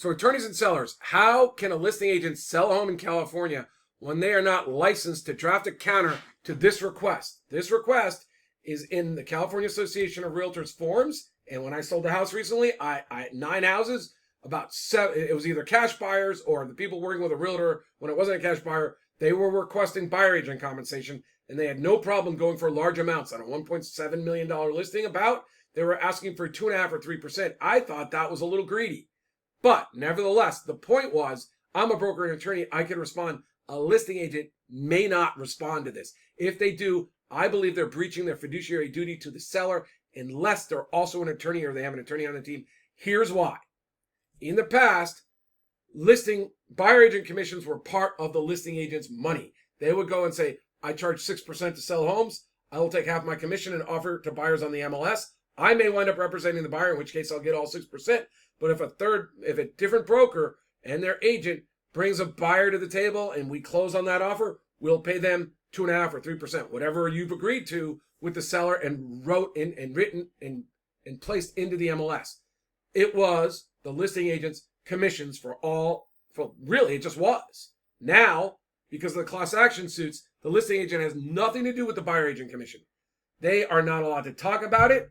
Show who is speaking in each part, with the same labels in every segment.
Speaker 1: So attorneys and sellers, how can a listing agent sell a home in California when they are not licensed to draft a counter to this request? This request is in the California Association of Realtors forms. And when I sold a house recently, I 9 houses, about 7, it was either cash buyers or the people working with a realtor when it wasn't a cash buyer, they were requesting buyer agent compensation, and they had no problem going for large amounts on a $1.7 million listing about. They were asking for 2.5 or 3%. I thought that was a little greedy. But nevertheless, the point was, I'm a broker and attorney. I can respond. A listing agent may not respond to this. If they do, I believe they're breaching their fiduciary duty to the seller unless they're also an attorney or they have an attorney on the team. Here's why. In the past, listing buyer agent commissions were part of the listing agent's money. They would go and say, I charge 6% to sell homes. I will take half my commission and offer it to buyers on the MLS. I may wind up representing the buyer, in which case I'll get all 6%. But if a different broker and their agent brings a buyer to the table and we close on that offer, we'll pay them 2.5 or 3%, whatever you've agreed to with the seller and wrote in and written and placed into the MLS. It was the listing agent's commissions for really, it just was. Now, because of the class action suits, the listing agent has nothing to do with the buyer agent commission. They are not allowed to talk about it.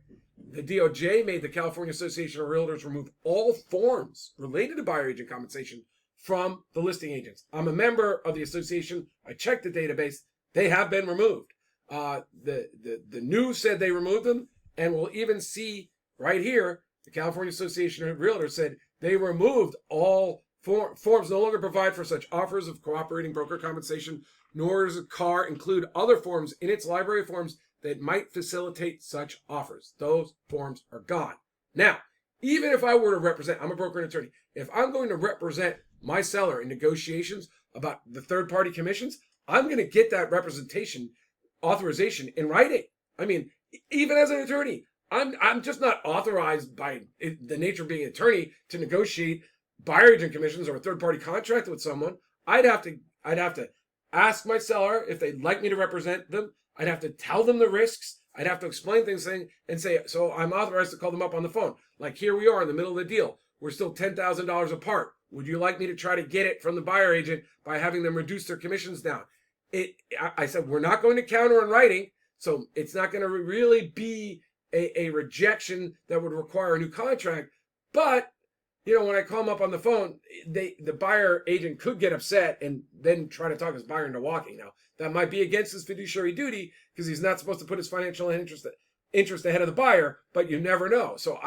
Speaker 1: The DOJ made the California Association of Realtors remove all forms related to buyer agent compensation from the listing agents. I'm a member of the association. I checked the database. They have been removed. The news said they removed them, and we'll even see right here, the California Association of Realtors said they removed all forms no longer provide for such offers of cooperating broker compensation, nor does C.A.R. include other forms in its library of forms that might facilitate such offers. Those forms are gone. Now, even if I were to represent, I'm a broker and attorney, if I'm going to represent my seller in negotiations about the third-party commissions, I'm going to get that authorization in writing. I mean, even as an attorney, I'm just not authorized by the nature of being an attorney to negotiate buyer agent commissions or a third-party contract with someone. I'd have to ask my seller if they'd like me to represent them. I'd have to tell them the risks. I'd have to explain things and say, so I'm authorized to call them up on the phone. Like, here we are in the middle of the deal. We're still $10,000 apart. Would you like me to try to get it from the buyer agent by having them reduce their commissions down? I said, we're not going to counter in writing, so it's not going to really be a rejection that would require a new contract. But, when I call them up on the phone, the buyer agent could get upset and then try to talk his buyer into walking. Now, that might be against his fiduciary duty because he's not supposed to put his financial interest ahead of the buyer, but you never know. So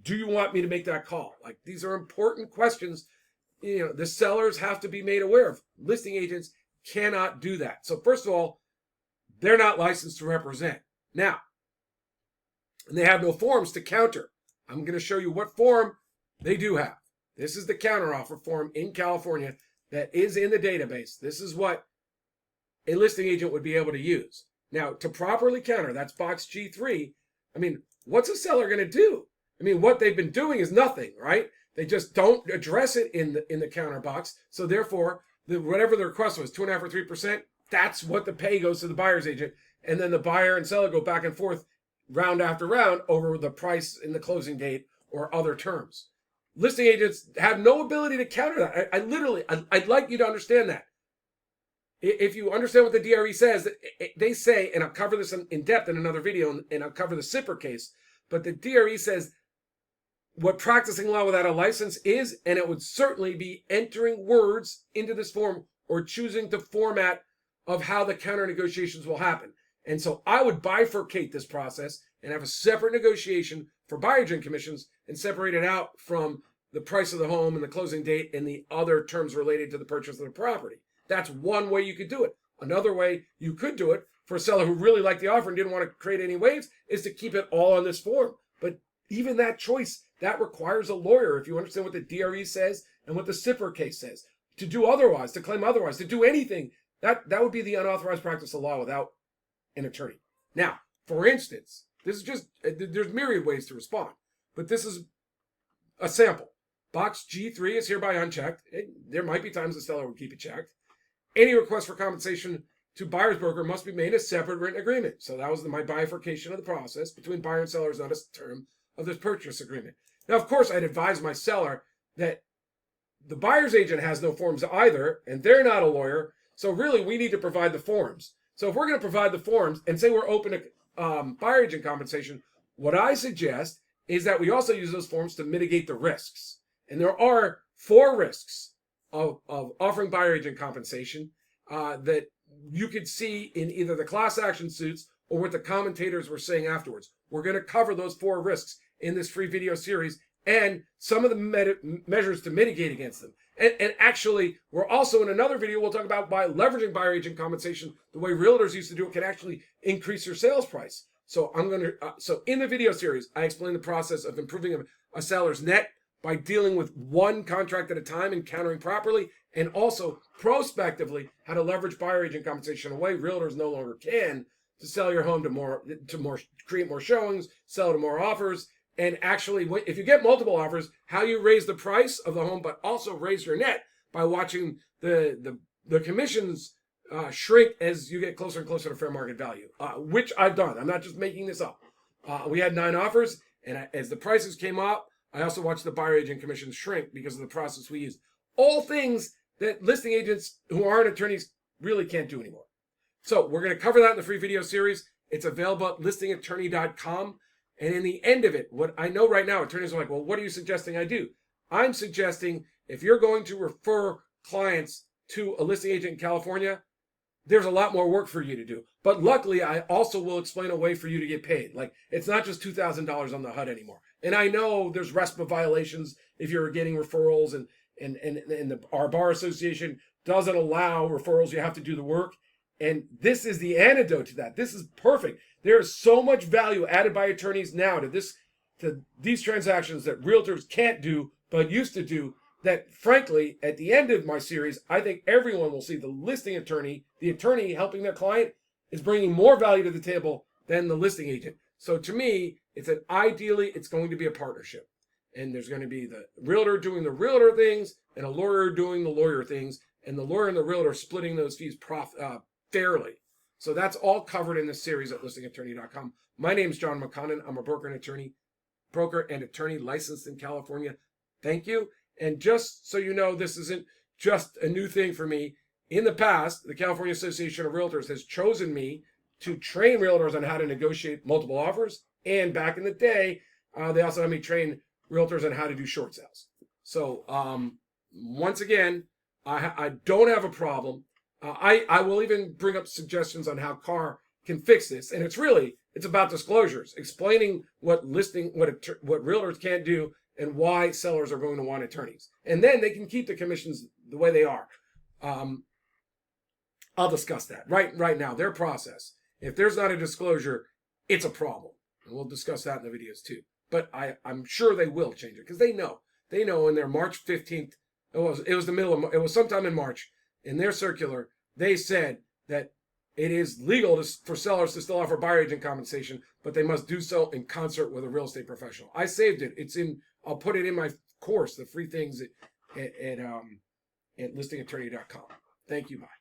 Speaker 1: do you want me to make that call? Like, these are important questions. The sellers have to be made aware of. Listing agents cannot do that. So first of all, they're not licensed to represent. Now, and they have no forms to counter. I'm going to show you what form they do have. This is the counteroffer form in California that is in the database. This is what a listing agent would be able to use. Now, to properly counter, that's box G3. I mean, what's a seller going to do? I mean, what they've been doing is nothing, right? They just don't address it in the counter box. So therefore, whatever the request was, 2.5 or 3%, that's what the pay goes to the buyer's agent. And then the buyer and seller go back and forth round after round over the price and the closing date or other terms. Listing agents have no ability to counter that. I'd like you to understand that. If you understand what the DRE says, they say, and I'll cover this in depth in another video, and I'll cover the C.A.R. case, but the DRE says what practicing law without a license is, and it would certainly be entering words into this form or choosing the format of how the counter negotiations will happen. And so I would bifurcate this process and have a separate negotiation for buyer agent commissions and separate it out from the price of the home and the closing date and the other terms related to the purchase of the property. That's one way you could do it. Another way you could do it for a seller who really liked the offer and didn't want to create any waves is to keep it all on this form. But even that choice, that requires a lawyer, if you understand what the DRE says and what the C.A.R. case says. To do otherwise, to claim otherwise, to do anything, that would be the unauthorized practice of law without an attorney. Now, for instance, this is just, there's myriad ways to respond, but this is a sample. Box G3 is hereby unchecked. There might be times the seller would keep it checked. Any request for compensation to buyer's broker must be made in a separate written agreement. So that was my bifurcation of the process between buyer and seller is not a term of this purchase agreement. Now, of course, I'd advise my seller that the buyer's agent has no forms either, and they're not a lawyer. So really, we need to provide the forms. So if we're going to provide the forms and say we're open to buyer agent compensation, what I suggest is that we also use those forms to mitigate the risks. And there are 4 risks of offering buyer agent compensation that you could see in either the class action suits or what the commentators were saying afterwards. We're going to cover those 4 risks in this free video series and some of the measures to mitigate against them. And actually, we're also in another video, we'll talk about by leveraging buyer agent compensation, the way realtors used to do it can actually increase your sales price. So so in the video series, I explain the process of improving a seller's net by dealing with one contract at a time and countering properly, and also prospectively how to leverage buyer agent compensation in a way realtors no longer can to sell your home to create more showings, sell to more offers. And actually, if you get multiple offers, how you raise the price of the home, but also raise your net by watching the commissions shrink as you get closer and closer to fair market value, which I've done. I'm not just making this up. We had 9 offers, and as the prices came up, I also watched the buyer agent commissions shrink because of the process we used. All things that listing agents who aren't attorneys really can't do anymore. So we're going to cover that in the free video series. It's available at listingattorney.com. And in the end of it, what I know right now, attorneys are like, well, what are you suggesting I do? I'm suggesting if you're going to refer clients to a listing agent in California, there's a lot more work for you to do. But luckily, I also will explain a way for you to get paid. Like, it's not just $2,000 on the HUD anymore. And I know there's RESPA violations if you're getting referrals, and our bar association doesn't allow referrals. You have to do the work. And this is the antidote to that. This is perfect. There is so much value added by attorneys now to these transactions that realtors can't do, but used to do, that frankly, at the end of my series, I think everyone will see the listing attorney, the attorney helping their client, is bringing more value to the table than the listing agent. So to me, ideally, it's going to be a partnership. And there's going to be the realtor doing the realtor things and a lawyer doing the lawyer things, and the lawyer and the realtor splitting those fees fairly. So that's all covered in this series at listingattorney.com. My name is John McConnin. I'm a broker and attorney licensed in California. Thank you. And just so you know, this isn't just a new thing for me. In the past, the California Association of Realtors has chosen me to train realtors on how to negotiate multiple offers. And back in the day, they also had me train realtors on how to do short sales. So once again, I don't have a problem. I will even bring up suggestions on how C.A.R can fix this. And it's about disclosures, explaining what realtors can't do and why sellers are going to want attorneys. And then they can keep the commissions the way they are. I'll discuss that right now, their process. If there's not a disclosure, it's a problem. And we'll discuss that in the videos too. But I'm sure they will change it because they know. They know in their March 15th, it was sometime in March, in their circular, they said that it is legal for sellers to still offer buyer agent compensation, but they must do so in concert with a real estate professional. I saved it. I'll put it in my course, the free things at listingattorney.com. Thank you. Bye.